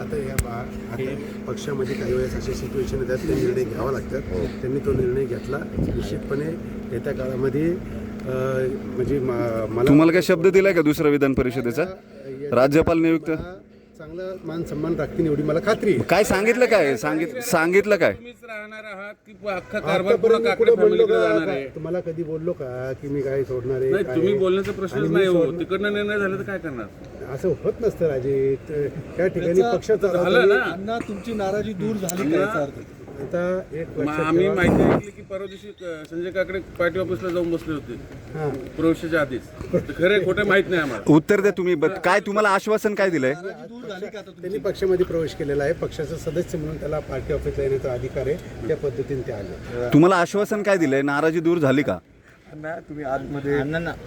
आता आता पक्षामध्ये काही वेळेस अशा सिच्युएशन येतात ते निर्णय घ्यावा लागतात. त्यांनी तो निर्णय घेतला. निश्चितपणे येत्या काळामध्ये म्हणजे मला तुम्हाला काय शब्द दिलाय का दुसरा विधान परिषदेचा राज्यपाल नियुक्त चांगला मान सन्मान राखतील एवढी मला खात्री आहे. काय सांगितलं काय सांगितलं काय तुम्हीच राहणार आहात की अख्खा कारभार पुढे आतापर्यंत काकडे कुठं बोललो फॅमिलीकडे जाणार का? आहे? तुम्हाला कधी बोललो का की मी काय सोडणार आहे नाही, काय? तुम्ही बोलण्याचा प्रश्नच आणि मी नाही हो. सोडणार- तिकडनं निर्णय झाला तर काय करणार? असं होत नसतं राजे. त्या ठिकाणी पक्षाचा झालं ना. अण्णा तुमची नाराजी दूर झाली का याचा अर्थ? आता एक मग लक्षात आम्ही ठेवा. माहिती ऐकली की परवा दिवशी संजय काकडे पार्टी ऑफिसला जाऊन बसले होते हां. प्रवेशाच्या आधीच. तर खरे खोटे माहित नाही आम्हाला. उत्तर द्या तुम्ही काय तुम्हाला आश्वासन काय दिलंय नाराजी दूर झाली का आता तुमची? त्यांनी पक्षामध्ये प्रवेश केलेला आहे. पक्षाचा सदस्य म्हणून त्याला पार्टी ऑफिसला येण्याचा अधिकार आहे. त्या पद्धतीने ते आले. तुम्हाला आश्वासन काय दिलंय नाराजी दूर झाली का ना तुम्ही आतमध्ये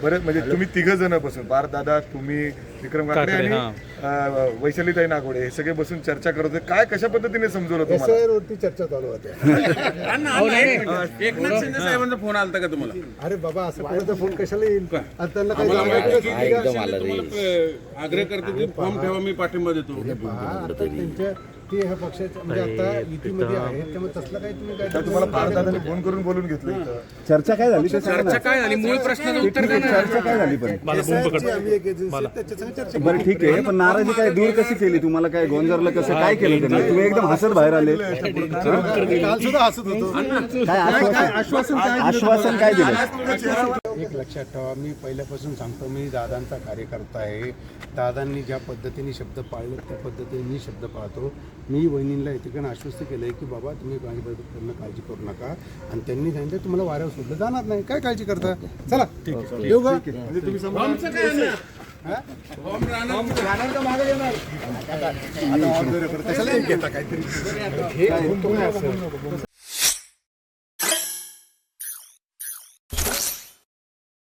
बरं म्हणजे तुम्ही तिघ जण बसून बार दादा तुम्ही विक्रम काकडे आणि वैशालीताई नागोडे हे सगळे बसून चर्चा करत होते. काय कशा पद्धतीने समजवलं तुम्हाला? SIR वरती चर्चा चालू होते. एकनाथ शिंदे साहेबांचा फोन आलता का तुम्हाला? अरे बाबा असं कोणाचा फोन कशाला येईल? आता त्यांना काही आम्हाला माहिती आहे की सांगायचं एकनाथ शिंदे तुम्हाला आग्रह करते की फॉर्म ठेवा, मी पाठिंबा देतो. पहा, आता त्यांच्या ते ह्या पक्षाच्या म्हणजे आता युतीमध्ये आहेत त्यामुळे तसलं काही तुम्ही काय तुम्हाला बार दादाने फोन करून बोलून घेतलं इथं. चर्चा काय झाली ते सांगा ना. चर्चा काय झाली? मूळ प्रश्नाचं उत्तर द्या ना. चर्चा काय झाली पण SIR ची आम्ही एक एजन्सी आहे, त्याच्यासंग चर्चा बरं ठीक आहे पण नाराजी काय दूर कशी केली तुम्हाला काय गोंजारलं कसं काय केलं त्यांनी तुम्ही एकदम हसत बाहेर आले काल सुद्धा हसत होतो. काय आश्वासन काय दिलं एक लक्षात ठेवा, मी पहिल्यापासून सांगतो मी दादांचा कार्यकर्ता आहे. दादांनी ज्या पद्धतीने शब्द पाळले त्या पद्धतीने मी शब्द पाळतो. मी वहिनींना ठिकाणी आश्वस्त केलं आहे की बाबा तुम्ही माझ्याबद्दल काळजी करू नका आणि त्यांनी सांगितलं तुम्हाला वाऱ्यावर सोडलं जाणार नाही. काय काळजी करता? चला येऊ का? म्हणजे तुम्ही समजा फॉर्मचं काय आहे ना? फॉर्म राहणार कशाला एक घेता काहीतरी हे तुम्ही असं